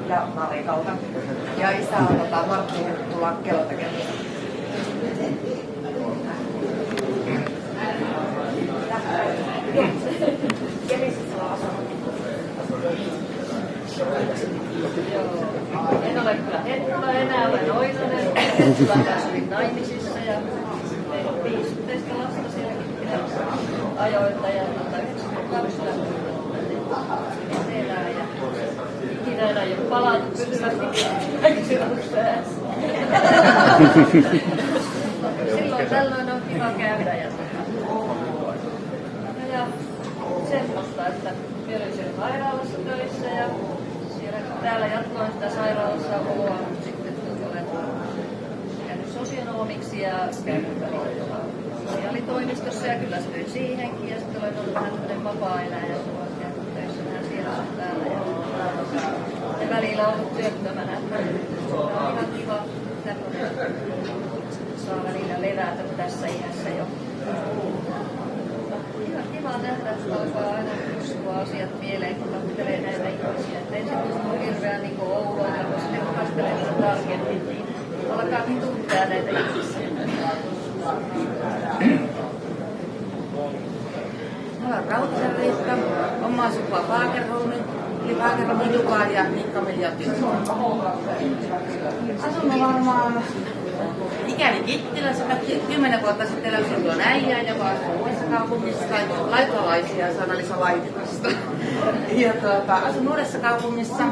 ja Marikalta. Ja isä on Martti tulla kellotekemässä. Kemisessä on asunut. En ole kyllä Hettola enää, olen Oinonen. Olen päässyt naimisissa ja meillä on 5 yhteistä lasta sielläkin ajoilta ja 92 etelään ja ikinä enää ei ole palautu pysyvästi kysymykseen. Silloin tällöin on kiva käydä ja semmoista, että minä olin siellä sairaalassa töissä ja täällä jatkoin sitä sairaalassa oloa, mutta sitten olen käynyt sosionomiksi ja käynyt välillä sosiaalitoimistossa ja kyllästyin siihenkin ja sitten olen ollut vähän tämmöinen vapaa-eläjä ja olen käynyt töissä vähän siellä täällä ja välillä ollut työttömänä. On ihan kiva tämmöinen, saa välillä levätä tässä iässä jo. Ihan kiva nähdä, että alkaa aina muistua asiat mieleen, kun katselee näitä ihmisiä. Että ensin on hirveän niin oudoa, ja kun sitten katselee sitä tarkemmin, niin alkaakin tuntea näitä ihmisiä. Mä olen Rautasen Riikka, omaa sukua Fagerholmin, eli Fagerholmin Jukan ja Mikka-Milja tyttö. Asun varmaan ikäni Kittilässä. 10 vuotta sitten löysin tuon äijän, joka asuu uudessa kaupungissa, laitolaisia Sanna-Liisa Laitilasta. Ja asun uudessa kaupungissa.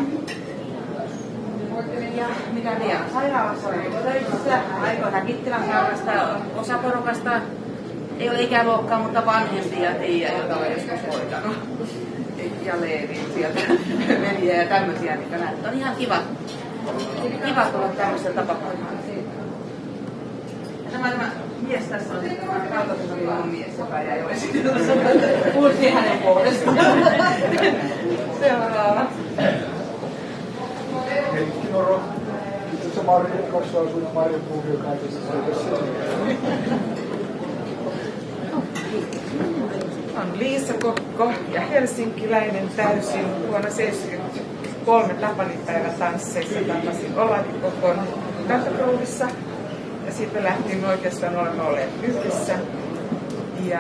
Ja mitä vielä? Sairaalassa olen töissä. Aikoinaan Kittilän sairaalasta osa porukasta ei ole ikäluokkaa, mutta vanhempia tiedä, jota olen joskus hoitanut. Ja Leevi sieltä veliä ja tämmöisiä, mitä näet. On ihan kiva tulla tämmöistä tapahtumaan. Tämä mies tässä on sitten Rautasen oli mun mies, joka jäi jo esitellessä. Kuultiin hänen puolestaan. Seuraava. Heikki Noro. Itse asiassa Marja, koska asun Marja Puhjo kaikessa seikassa. Olen Liisa Kokko ja helsinkiläinen täysin. Vuonna 1973 Tapanipäivä tansseissa tapasin Olavi Kokon Kattokrouvissa. Ja sitten lähtiin oikeastaan olemme olleet yhdessä. Ja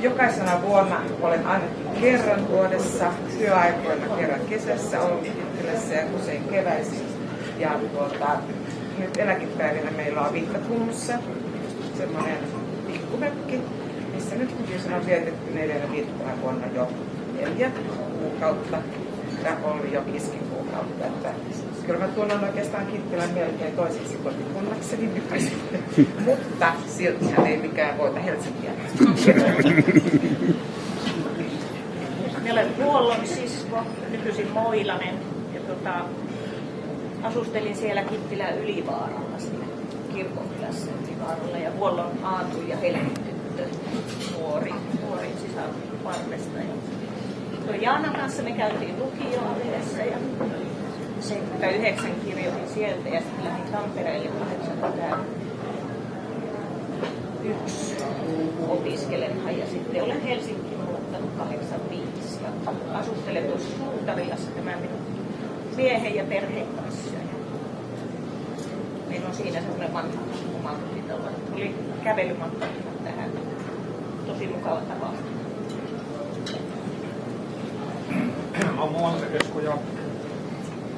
jokaisena vuonna olen ainakin kerran vuodessa, työaikoina kerran kesässä ollut Kittilässä ja usein keväisin. Ja nyt eläkepäivinä meillä on Viittakummussa semmoinen pikkumökki, missä nyt nykyisin on vietetty 4-5 vuonna jo 4 kuukautta. Ja oli jo 5 kuukautta. Että kyllä mä tunnen oikeastaan Kittilän melkein toiseksi kotikunnakseni nykyisin. Mutta siltihän ei mikään voita Helsinkiä. Minä olen Vuollon sisko, nykyisin Moilanen. Ja asustelin siellä Kittilän Ylivaaralla, siinä kirkonkylässä Ylivaaralla. Ja Vuollon Aatu ja Helmi tyttö, nuori sisarparvesta. Jaanan kanssa me käytiin lukioon yhdessä ja 79 kirjoitin sieltä ja sitten lähdin Tampereelle 81 opiskelemaan ja sitten olen Helsinkiin muuttanut 85 ja asustelen tuossa Suutarilassa tämän minun miehen ja perheen kanssa. Ja meillä on siinä semmoinen vanha omakotitalo. Oli kävelymatka tähän. Tosi mukava tapahtuma. Mä oon Moansen Esko ja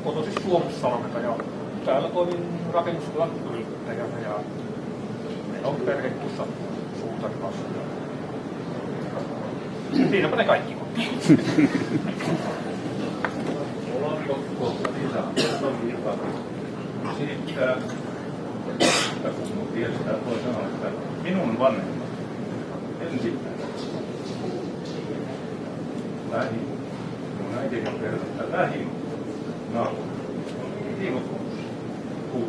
kotoisin Suomussalmelta ja täällä toimin rakennustyön yrittäjänä ja meillä on perhe tuossa Suutarilassa. Siinäpä ne kaikki on. Ollaan Kokko, Liisa, on virka. Siitä, kun mun tiedostää, voi sanoa, että minun vanhemmat ensimmäisenä mun äiti on kertonut, että lähin naapuri on Tiivokoulussa 6.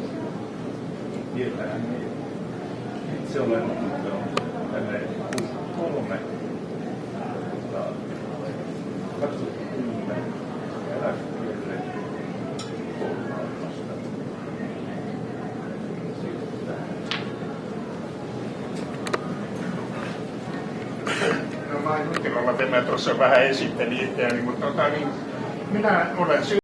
Tietää hän ei. Itse olen tälleen 63. 2010 eläkkeelle koulumaailmasta. No mä Juttilalla Demetrossa vähän esittelin itseäni, mutta minä olen